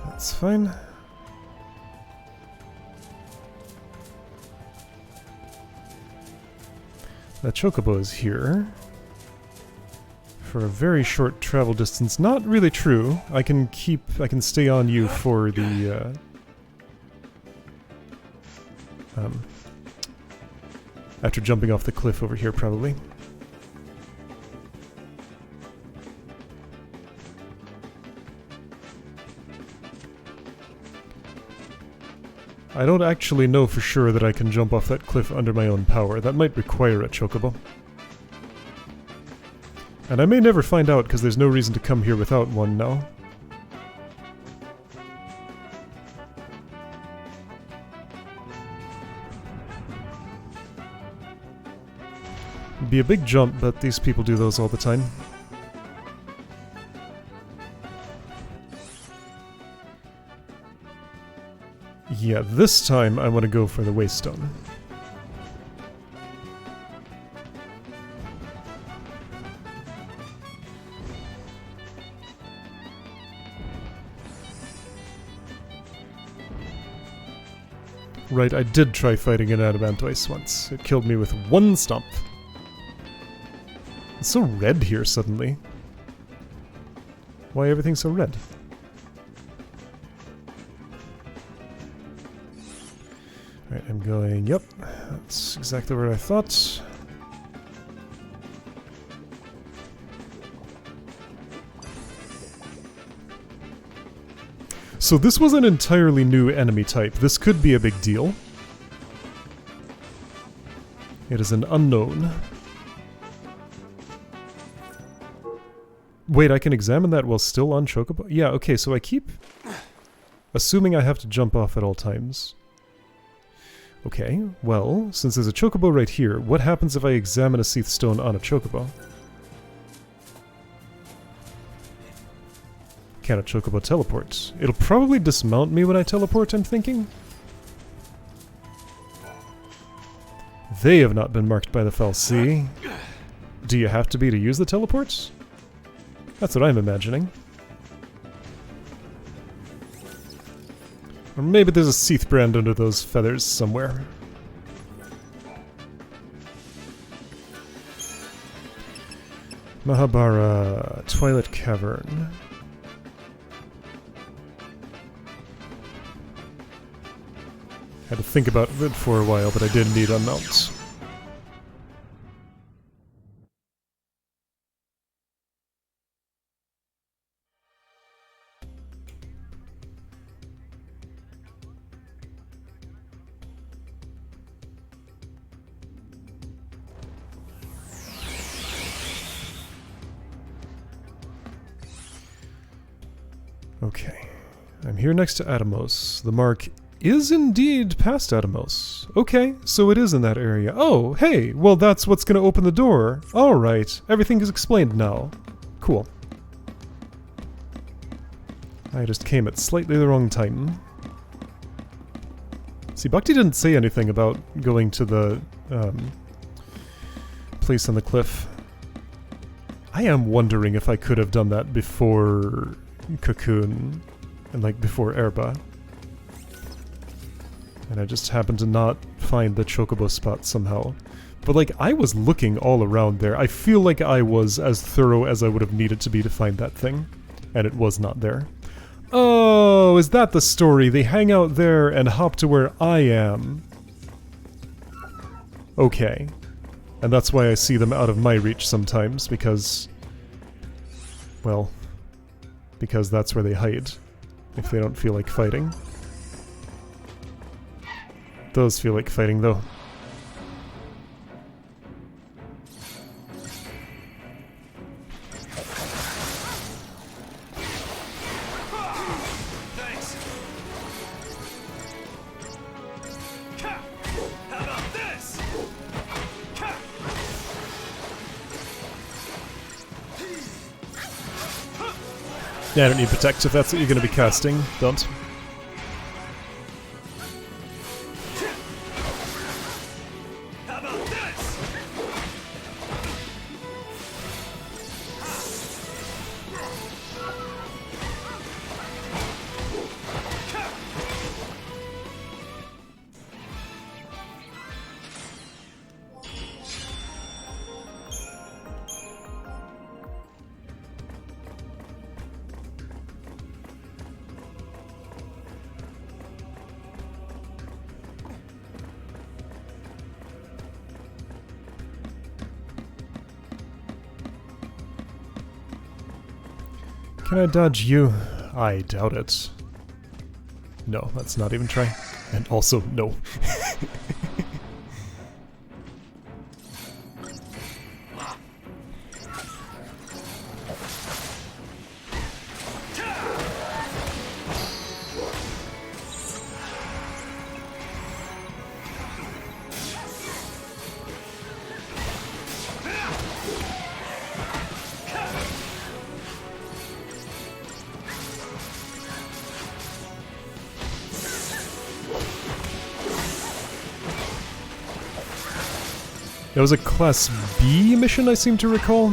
Speaker 1: That's fine. That chocobo is here. For a very short travel distance. Not really true. I can stay on you for the, after jumping off the cliff over here, probably. I don't actually know for sure that I can jump off that cliff under my own power. That might require a chocobo. And I may never find out because there's no reason to come here without one now. It'd be a big jump, but these people do those all the time. Yeah, this time I want to go for the Waystone. Right, I did try fighting an Adamantoise once. It killed me with one stomp. It's so red here suddenly. Why everything's so red? Alright, I'm going, yep, that's exactly what I thought. So this was an entirely new enemy type. This could be a big deal. It is an unknown. Wait, I can examine that while still on Chocobo? Yeah, okay, so I keep assuming I have to jump off at all times. Okay, well, since there's a Chocobo right here, what happens if I examine a Seath Stone on a Chocobo? Can a Chocobo teleport? It'll probably dismount me when I teleport, I'm thinking. They have not been marked by the Foul Sea. Do you have to be to use the teleports? That's what I'm imagining. Or maybe there's a Seath brand under those feathers somewhere. Mahabara, Twilight Cavern. Had to think about it for a while, but I did need unmounts. Okay, I'm here next to Atomos. The mark is indeed past Atomos. Okay, so it is in that area. Oh, hey, well that's what's gonna open the door. Alright, everything is explained now. Cool. I just came at slightly the wrong time. See, Bhakti didn't say anything about going to the place on the cliff. I am wondering if I could have done that before Cocoon and like before Erba. And I just happened to not find the Chocobo spot somehow. But like, I was looking all around there. I feel like I was as thorough as I would have needed to be to find that thing. And it was not there. Oh, is that the story? They hang out there and hop to where I am. Okay. And that's why I see them out of my reach sometimes, because... well... because that's where they hide. If they don't feel like fighting. Those feel like fighting, though.
Speaker 4: Thanks. How about this?
Speaker 1: Yeah, I don't need Protect if that's what you're going to be casting. Don't.
Speaker 4: How about this?
Speaker 1: Can I dodge you? I doubt it. No, let's not even try. And also, no. That was a Class B mission, I seem to recall.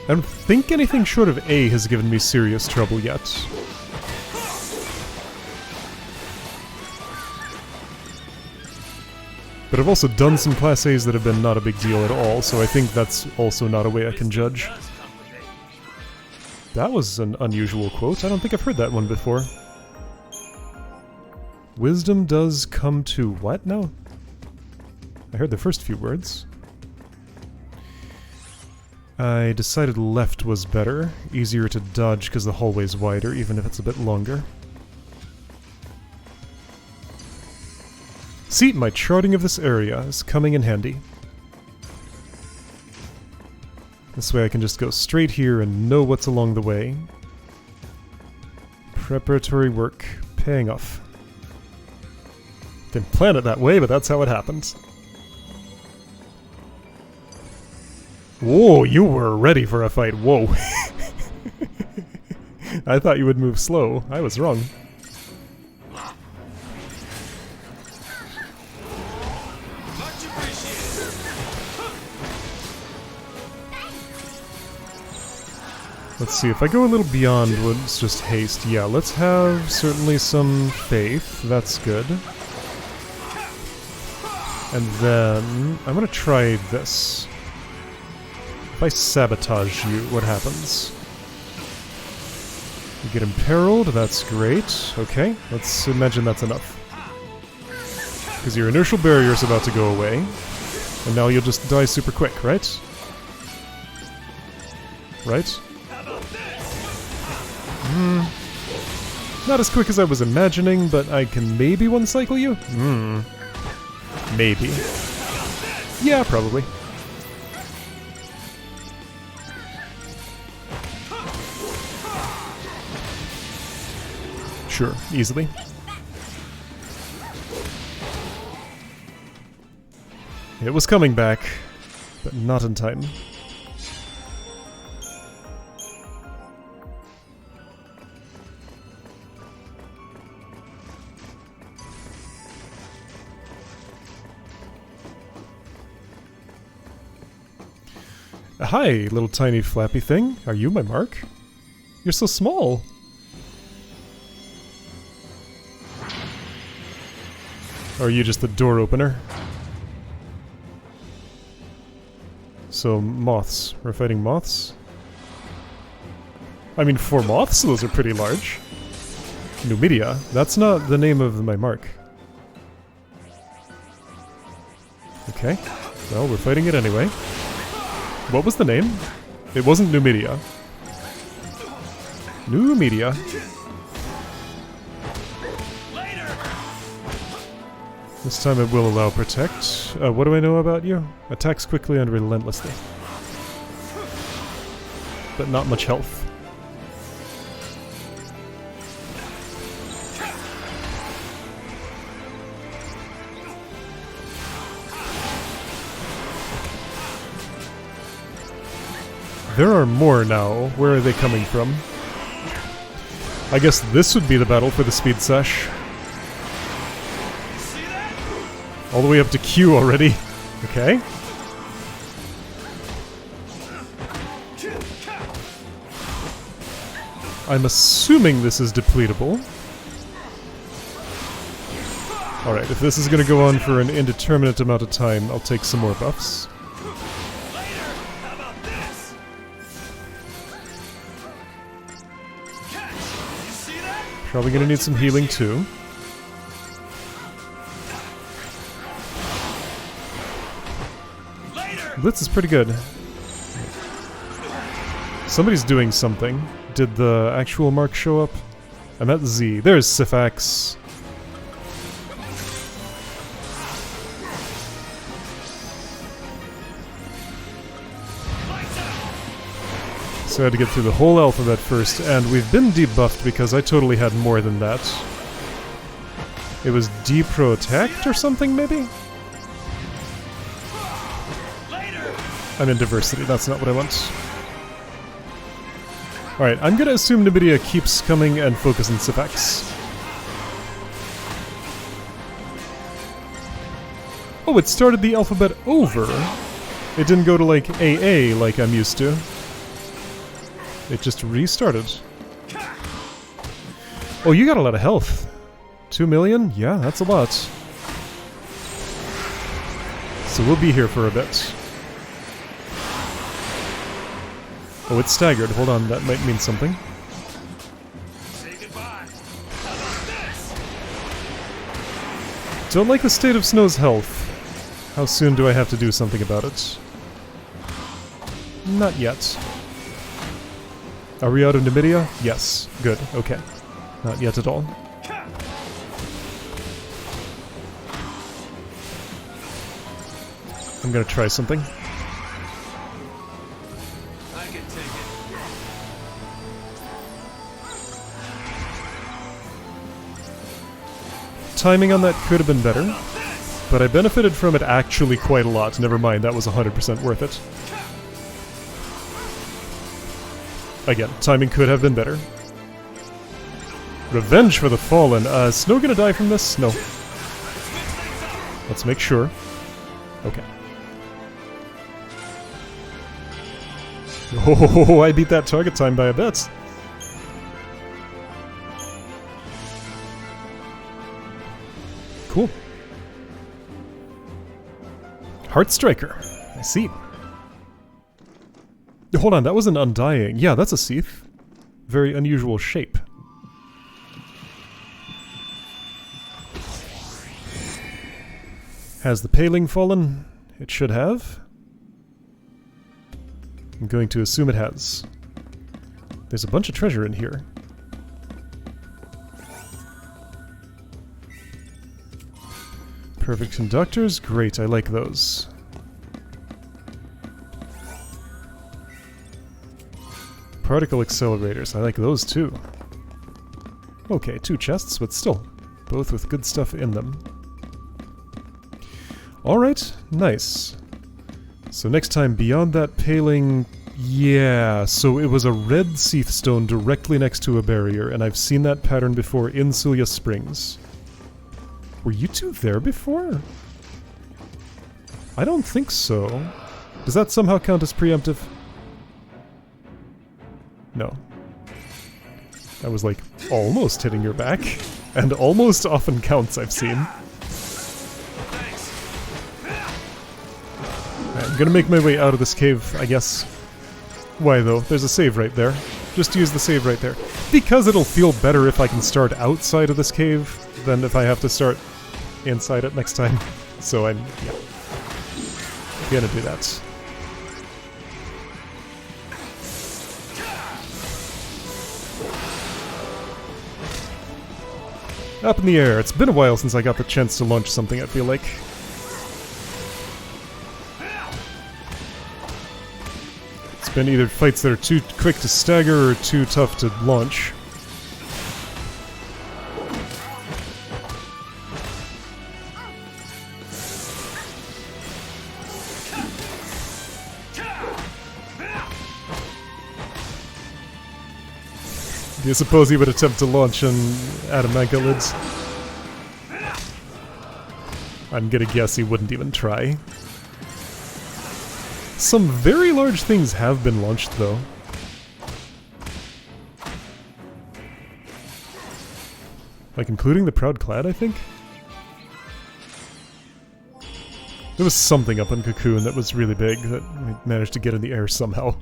Speaker 1: I don't think anything short of A has given me serious trouble yet. But I've also done some Class A's that have been not a big deal at all, so I think that's also not a way I can judge. That was an unusual quote. I don't think I've heard that one before. Wisdom does come to what now? I heard the first few words. I decided left was better. Easier to dodge because the hallway's wider, even if it's a bit longer. See, my charting of this area is coming in handy. This way I can just go straight here and know what's along the way. Preparatory work paying off. Didn't plan it that way, but that's how it happens. Whoa, you were ready for a fight. Whoa. I thought you would move slow. I was wrong. Let's see, if I go a little beyond what's just haste, yeah, let's have certainly some faith. That's good. And then I'm gonna try this. If I sabotage you, what happens? You get imperiled, that's great. Okay, let's imagine that's enough. Because your inertial barrier is about to go away. And now you'll just die super quick, right? Right? Not as quick as I was imagining, but I can maybe one-cycle you? Maybe. Yeah, probably. Sure, easily. It was coming back, but not in time. Hi, little tiny flappy thing. Are you my mark? You're so small. Or are you just the door opener? So, moths. We're fighting moths? I mean, 4 moths? Those are pretty large. Numidia? That's not the name of my mark. Okay. Well, we're fighting it anyway. What was the name? It wasn't Numidia. Numidia. This time it will allow protect. What do I know about you? Attacks quickly and relentlessly. But not much health. There are more now. Where are they coming from? I guess this would be the battle for the speed sesh. All the way up to Q already. Okay. I'm assuming this is depletable. Alright, if this is going to go on for an indeterminate amount of time, I'll take some more buffs. Probably gonna need some healing too. Blitz is pretty good. Somebody's doing something. Did the actual mark show up? I'm at Z. There's Syphax. So I had to get through the whole alphabet first, and we've been debuffed because I totally had more than that. It was deprotect or something, maybe? I'm in diversity, that's not what I want. Alright, I'm gonna assume Nvidia keeps coming and focus on Syphax. Oh, it started the alphabet over. It didn't go to like AA like I'm used to. It just restarted. Oh, you got a lot of health. 2 million? Yeah, that's a lot. So we'll be here for a bit. Oh, it's staggered. Hold on, that might mean something.
Speaker 4: Say goodbye. How about this?
Speaker 1: Don't like the state of Snow's health. How soon do I have to do something about it? Not yet. Are we out of Nvidia? Yes. Good. Okay. Not yet at all. I'm gonna try something.
Speaker 4: I can take it.
Speaker 1: Timing on that could have been better, but I benefited from it actually quite a lot. Never mind, that was 100% worth it. Again, timing could have been better. Revenge for the Fallen. Snow gonna die from this? No. Let's make sure. Okay. Oh, I beat that target time by a bit. Cool. Heart Striker. I see. Hold on, that was an Undying. Yeah, that's a Seath. Very unusual shape. Has the paling fallen? It should have. I'm going to assume it has. There's a bunch of treasure in here. Perfect conductors? Great, I like those. Particle accelerators, I like those too. Okay, 2 chests, but still, both with good stuff in them. Alright, nice. So next time, beyond that paling... Yeah, so it was a red Seath stone directly next to a barrier, and I've seen that pattern before in Sulia Springs. Were you two there before? I don't think so. Does that somehow count as preemptive? No. That was like almost hitting your back, and almost often counts, I've seen. Right, I'm gonna make my way out of this cave, I guess. Why though? There's a save right there. Just use the save right there. Because it'll feel better if I can start outside of this cave than if I have to start inside it next time. So I'm, yeah, gonna do that. Up in the air. It's been a while since I got the chance to launch something, I feel like. It's been either fights that are too quick to stagger or too tough to launch. Do you suppose he would attempt to launch an Adamanka lids? I'm gonna guess he wouldn't even try. Some very large things have been launched, though. Like, including the Proud Clad, I think? There was something up on Cocoon that was really big that we managed to get in the air somehow.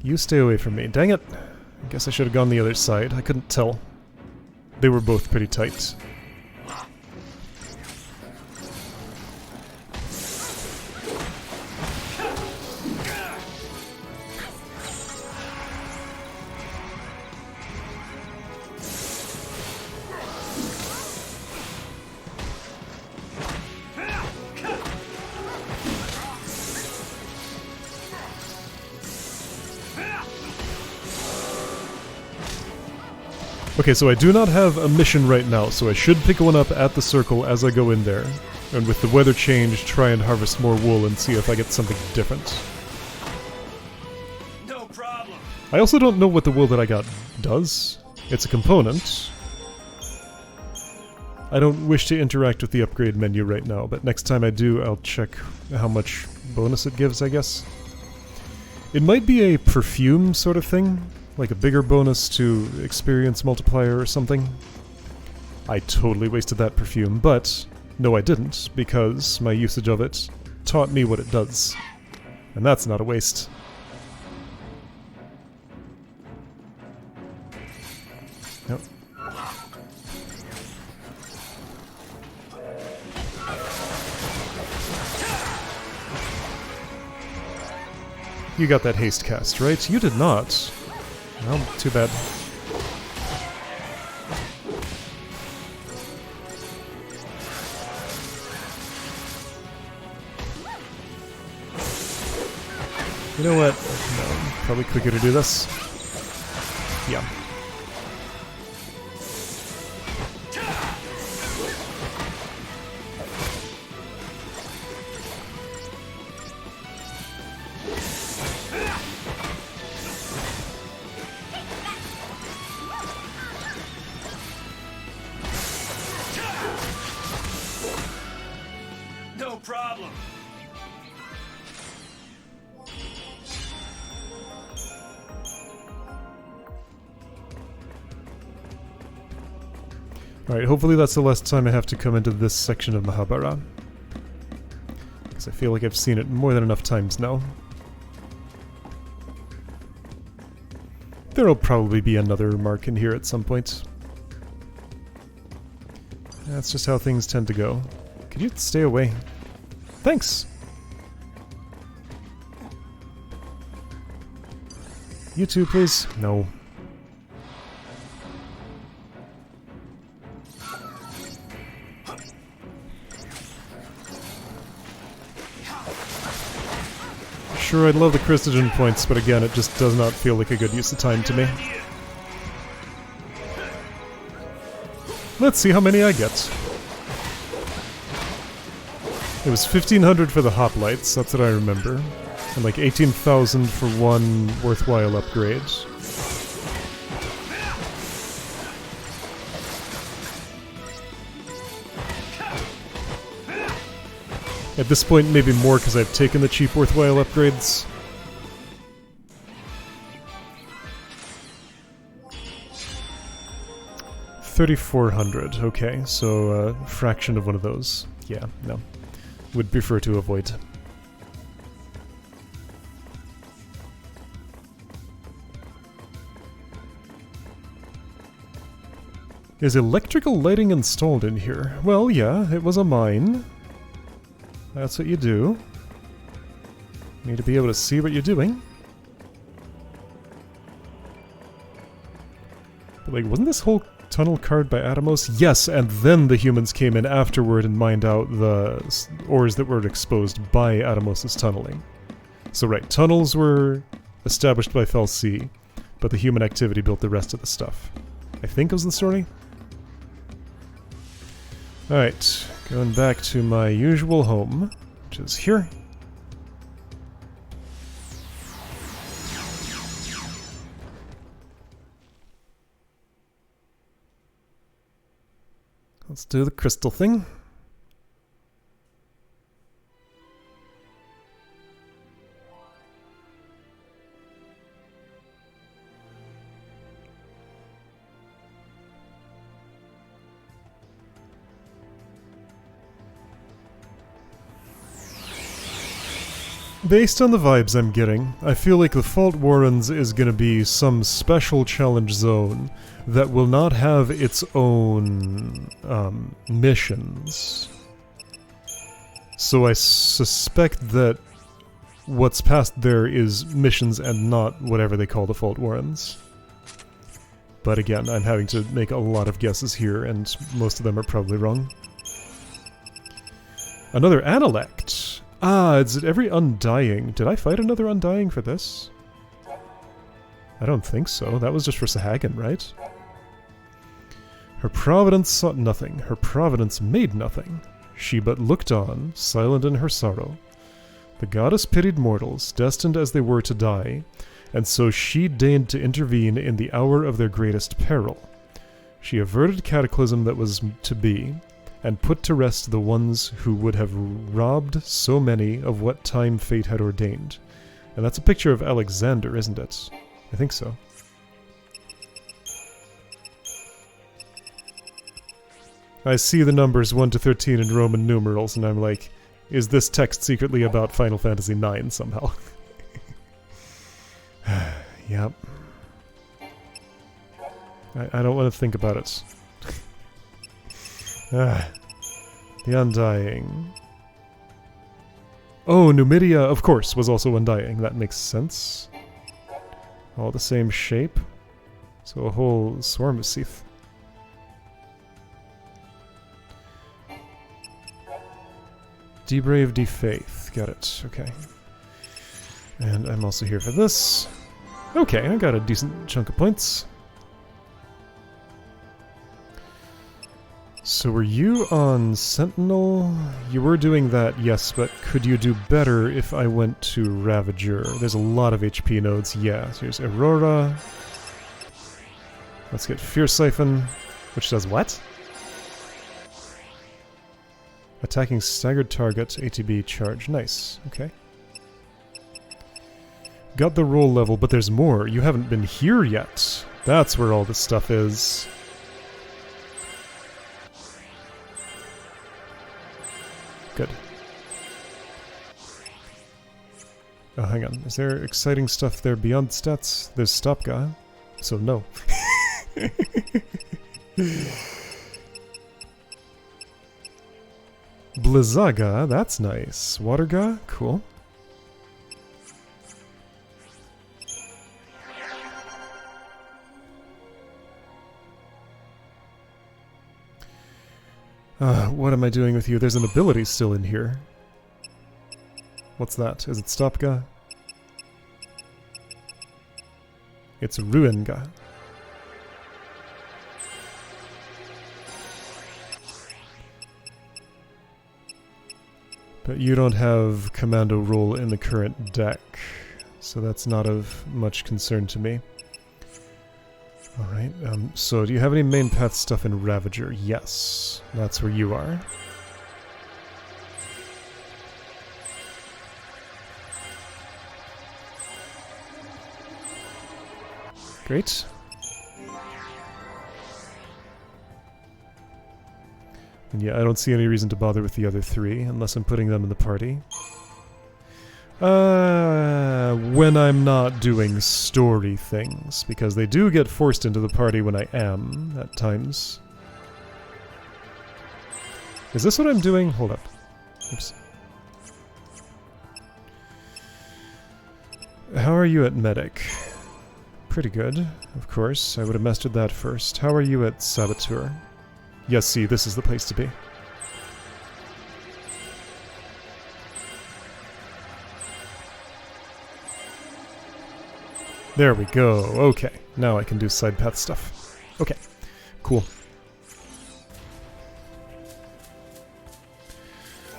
Speaker 1: You stay away from me. Dang it. I guess I should have gone the other side. I couldn't tell. They were both pretty tight. Okay, so I do not have a mission right now, so I should pick one up at the circle as I go in there. And with the weather change, try and harvest more wool and see if I get something different.
Speaker 4: No problem.
Speaker 1: I also don't know what the wool that I got does. It's a component. I don't wish to interact with the upgrade menu right now, but next time I do, I'll check how much bonus it gives, I guess. It might be a perfume sort of thing. Like a bigger bonus to experience multiplier or something. I totally wasted that perfume, but no I didn't, because my usage of it taught me what it does. And that's not a waste. Nope. You got that haste cast, right? You did not. Well, too bad. You know what? No, probably quicker to do this. Yeah.
Speaker 4: No problem.
Speaker 1: Alright, hopefully that's the last time I have to come into this section of Mahabharata. Because I feel like I've seen it more than enough times now. There'll probably be another mark in here at some point. That's just how things tend to go. Could you stay away? Thanks! You too, please? No. Sure, I'd love the Christogen points, but again, it just does not feel like a good use of time to me. Let's see how many I get. It was 1,500 for the hoplites, that's what I remember. And like 18,000 for one worthwhile upgrade. At this point, maybe more because I've taken the cheap worthwhile upgrades. $3,400. Okay, so a fraction of one of those. Yeah, no. Would prefer to avoid. Is electrical lighting installed in here? Well, yeah, it was a mine. That's what you do. Need to be able to see what you're doing. But like, wasn't this whole tunnel carved by Atomos? Yes, and then the humans came in afterward and mined out the ores that were exposed by Atomos' tunneling. So right, tunnels were established by Fel C, but the human activity built the rest of the stuff. I think was the story? Alright, going back to my usual home, which is here. Let's do the crystal thing. Based on the vibes I'm getting, I feel like the Fault Warrens is going to be some special challenge zone that will not have its own missions. So I suspect that what's past there is missions and not whatever they call the Fault Warrens. But again, I'm having to make a lot of guesses here, and most of them are probably wrong. Another Analect! Ah, is it every Undying? Did I fight another Undying for this? I don't think so. That was just for Sahagin, right? Her providence sought nothing. Her providence made nothing. She but looked on, silent in her sorrow. The goddess pitied mortals, destined as they were to die, and so she deigned to intervene in the hour of their greatest peril. She averted cataclysm that was to be, and put to rest the ones who would have robbed so many of what time fate had ordained. And that's a picture of Alexander, isn't it? I think so. I see the numbers 1 to 13 in Roman numerals, and I'm like, is this text secretly about Final Fantasy IX somehow? Yep. I don't want to think about it. The Undying. Oh, Numidia, of course, was also Undying. That makes sense. All the same shape. So a whole swarm of Seath. Debrave, Defaith. Got it. Okay. And I'm also here for this. Okay, I got a decent chunk of points. So were you on Sentinel? You were doing that, yes, but could you do better if I went to Ravager? There's a lot of HP nodes, yeah. So here's Aurora. Let's get Fierce Siphon, which does what? Attacking staggered target, ATB charge. Nice, okay. Got the roll level, but there's more. You haven't been here yet. That's where all this stuff is. Good. Oh, hang on. Is there exciting stuff there beyond stats? There's Stopga, so no. Blizzaga, that's nice. Waterga, cool. What am I doing with you? There's an ability still in here. What's that? Is it Stopga? It's Ruinga. But you don't have Commando role in the current deck, so that's not of much concern to me. Alright, so do you have any main path stuff in Ravager? Yes, that's where you are. Great. And yeah, I don't see any reason to bother with the other three, unless I'm putting them in the party. When I'm not doing story things, because they do get forced into the party when I am, at times. Is this what I'm doing? Hold up. Oops. How are you at Medic? Pretty good, of course. I would have mastered that first. How are you at Saboteur? Yes, see, this is the place to be. There we go. Okay, now I can do side path stuff. Okay, cool.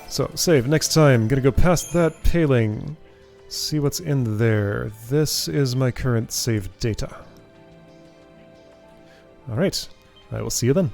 Speaker 1: So, save. Next time, gonna go past that paling. See what's in there. This is my current save data. Alright, I will see you then.